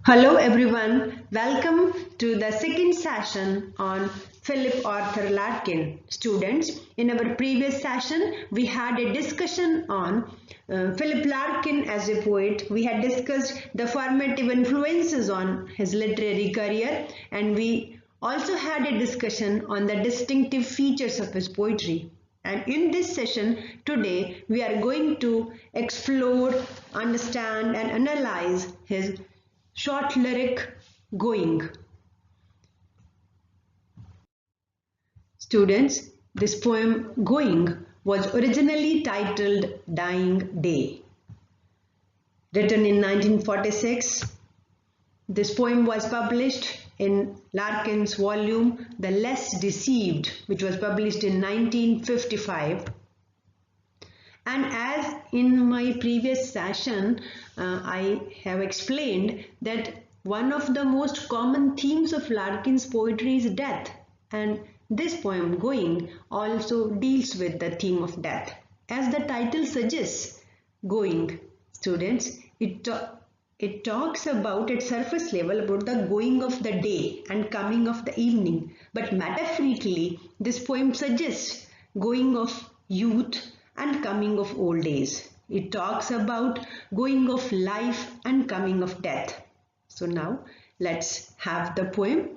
Hello everyone, welcome to the second session on Philip Arthur Larkin. Students, in our previous session we had a discussion on Philip Larkin as a poet. We had discussed the formative influences on his literary career, and we also had a discussion on the distinctive features of his poetry. And in this session today we are going to explore, understand and analyze his short lyric Going. Students, this poem Going was originally titled Dying Day. Written in 1946, this poem was published in Larkin's volume The Less Deceived, which was published in 1955. And as in my previous session, I have explained that one of the most common themes of Larkin's poetry is death. And this poem, Going, also deals with the theme of death. As the title suggests, Going, students, it talks about at surface level about the going of the day and coming of the evening. But metaphorically, this poem suggests going of youth and coming of old age. It talks about going of life and coming of death. So now let's have the poem.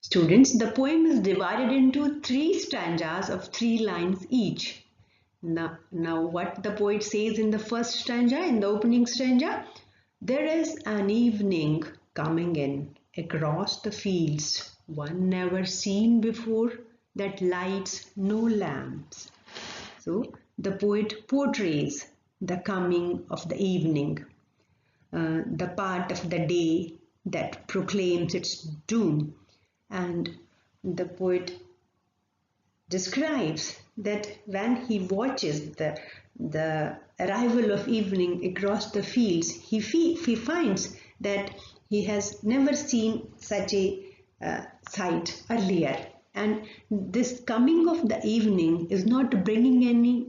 Students, the poem is divided into 3 stanzas of 3 lines each. Now what the poet says in the first stanza, in the opening stanza, there is an evening coming in across the fields, one never seen before, that lights no lamps. So the poet portrays the coming of the evening, the part of the day that proclaims its doom, and the poet describes that when he watches the arrival of evening across the fields, he finds that he has never seen such a sight earlier. And this coming of the evening is not bringing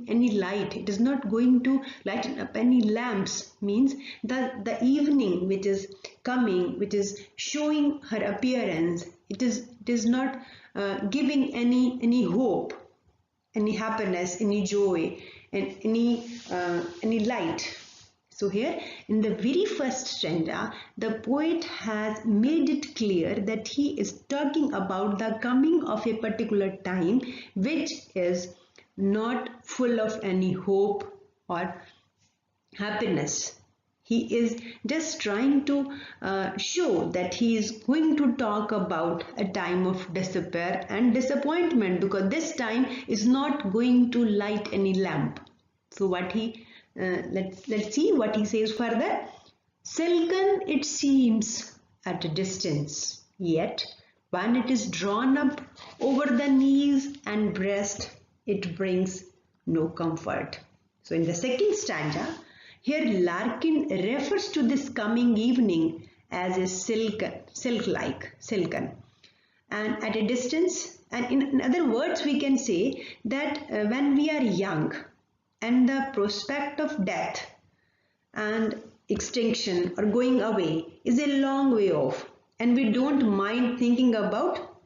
any light. It is not going to lighten up any lamps. Means that the evening which is coming, which is showing her appearance, it is not giving any hope, any happiness, any joy, and any light. So here in the very first stanza, the poet has made it clear that he is talking about the coming of a particular time which is not full of any hope or happiness. He is just trying to show that he is going to talk about a time of despair and disappointment, because this time is not going to light any lamp. So what he let's see what he says further. Silken it seems at a distance, yet when it is drawn up over the knees and breast, it brings no comfort. So in the second stanza, here Larkin refers to this coming evening as a silken, and at a distance. And in other words, we can say that when we are young, and the prospect of death and extinction or going away is a long way off, and we don't mind thinking about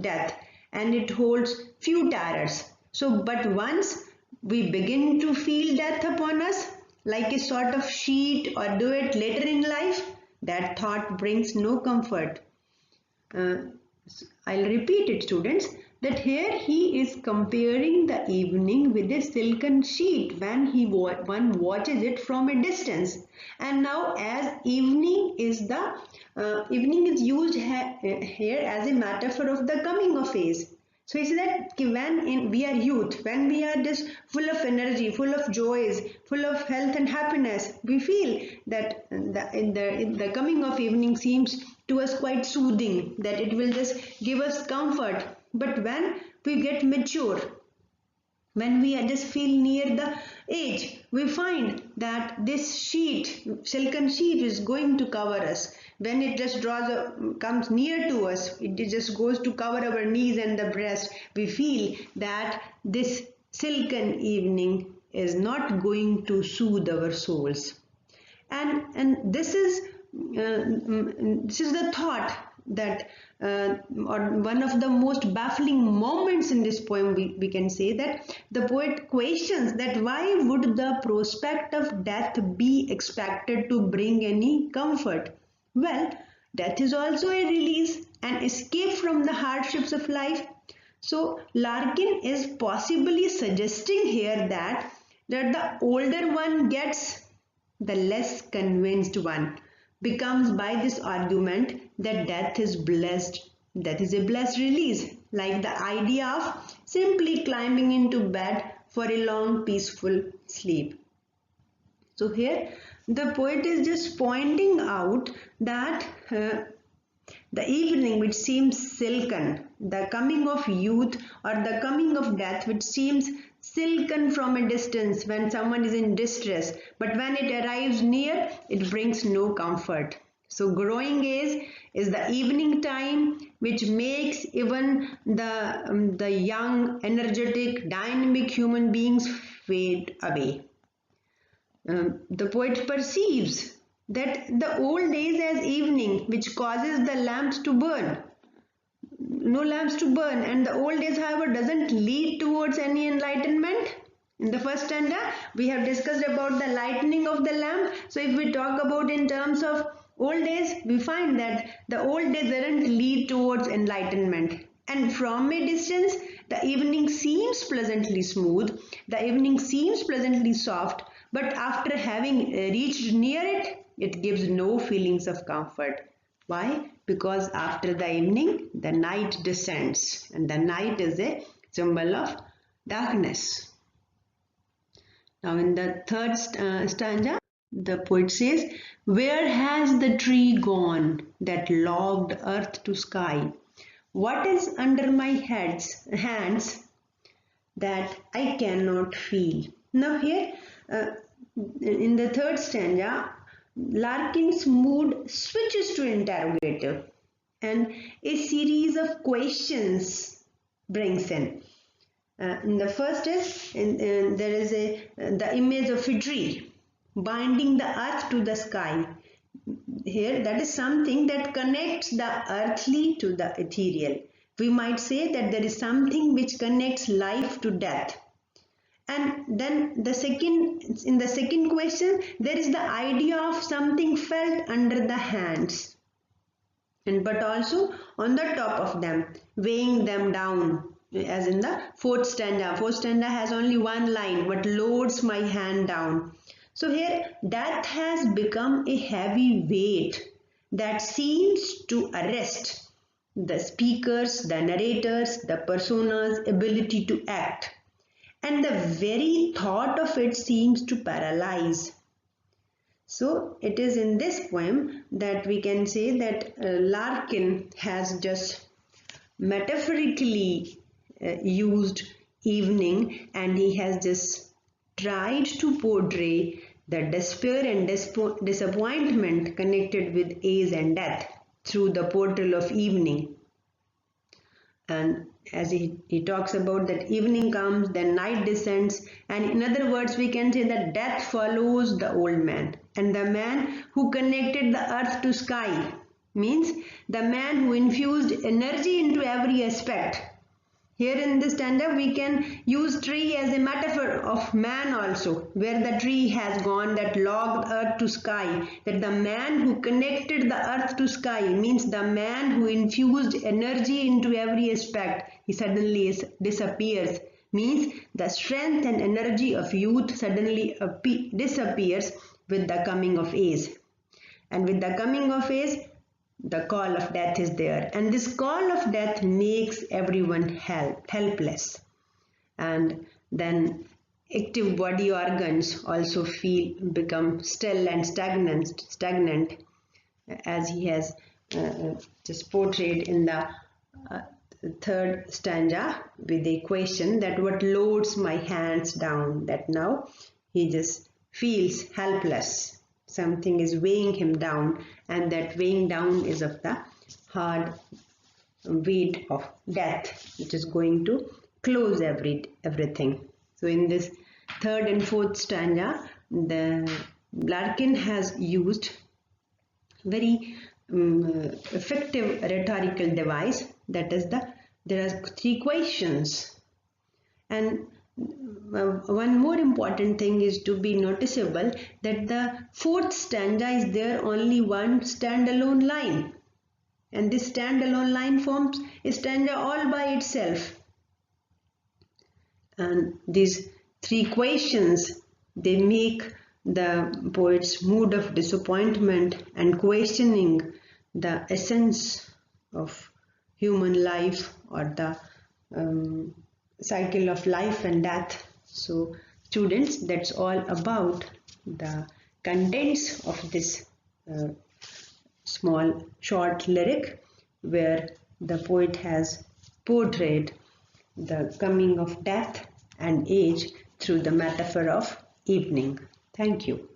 death, and it holds few terrors. So but once we begin to feel death upon us like a sort of sheet, or do it later in life, that thought brings no comfort. I'll repeat it, students, that here he is comparing the evening with a silken sheet when one watches it from a distance. And now as evening is used here as a metaphor of the coming of age. So it's that when we are youth, when we are just full of energy, full of joys, full of health and happiness, we feel that in the coming of evening seems to us quite soothing, that it will just give us comfort. But when we get mature, when we just feel near the age, we find that this silken sheet is going to cover us. When it just comes near to us, it just goes to cover our knees and the breast. We feel that this silken evening is not going to soothe our souls. And this is the thought that or one of the most baffling moments in this poem. We can say that the poet questions that why would the prospect of death be expected to bring any comfort. Well, death is also a release, an escape from the hardships of life. So Larkin is possibly suggesting here that the older one gets, the less convinced one becomes by this argument that death is blessed. That is a blessed release, like the idea of simply climbing into bed for a long peaceful sleep. So here the poet is just pointing out that the evening which seems silken, the coming of youth or the coming of death which seems silken from a distance when someone is in distress, but when it arrives near, it brings no comfort. So growing age is the evening time which makes even the young, energetic, dynamic human beings fade away. The poet perceives that the old days as evening which causes the lamps to burn, no lamps to burn, and the old days however doesn't lead towards any enlightenment. In the first stanza we have discussed about the lightening of the lamp. So if we talk about in terms of old days, we find that the old days doesn't lead towards enlightenment, and from a distance the evening seems pleasantly smooth, the evening seems pleasantly soft, but after having reached near it, it gives no feelings of comfort. Why? Because after the evening, the night descends, and the night is a symbol of darkness. Now in the third stanza, the poet says, where has the tree gone that logged earth to sky? What is under my hands that I cannot feel? Now here, in the third stanza, Larkin's mood switches to interrogative, and a series of questions brings in. In the first is there is the image of a tree binding the earth to the sky. Here, that is something that connects the earthly to the ethereal. We might say that there is something which connects life to death. And then in the second question, there is the idea of something felt under the hands, and but also on the top of them, weighing them down, as in the fourth stanza. Fourth stanza has only one line, what loads my hand down. So here death has become a heavy weight that seems to arrest the speakers, the narrators, the persona's ability to act. And the very thought of it seems to paralyze. So it is in this poem that we can say that Larkin has just metaphorically used evening, and he has just tried to portray the despair and disappointment connected with age and death through the portal of evening. And as he talks about that evening comes, then night descends, and in other words we can say that death follows the old man, and the man who connected the earth to sky means the man who infused energy into every aspect. Here in this stanza we can use tree as a metaphor of man also, where the tree has gone that logged earth to sky, that the man who connected the earth to sky means the man who infused energy into every aspect, he suddenly disappears, means the strength and energy of youth suddenly disappears with the coming of age. And with the coming of age, the call of death is there, and this call of death makes everyone helpless, and then active body organs also become still and stagnant, as he has just portrayed in the third stanza with a question that what loads my hands down, that now he just feels helpless. Something is weighing him down, and that weighing down is of the hard weight of death, which is going to close everything. So in this third and fourth stanza, the Larkin has used very effective rhetorical device, that is there are three questions, and one more important thing is to be noticeable that the fourth stanza is there only one standalone line, and this standalone line forms a stanza all by itself. And these three questions, they make the poet's mood of disappointment and questioning the essence of human life, or the cycle of life and death. So students, that's all about the contents of this small short lyric, where the poet has portrayed the coming of death and age through the metaphor of evening. Thank you.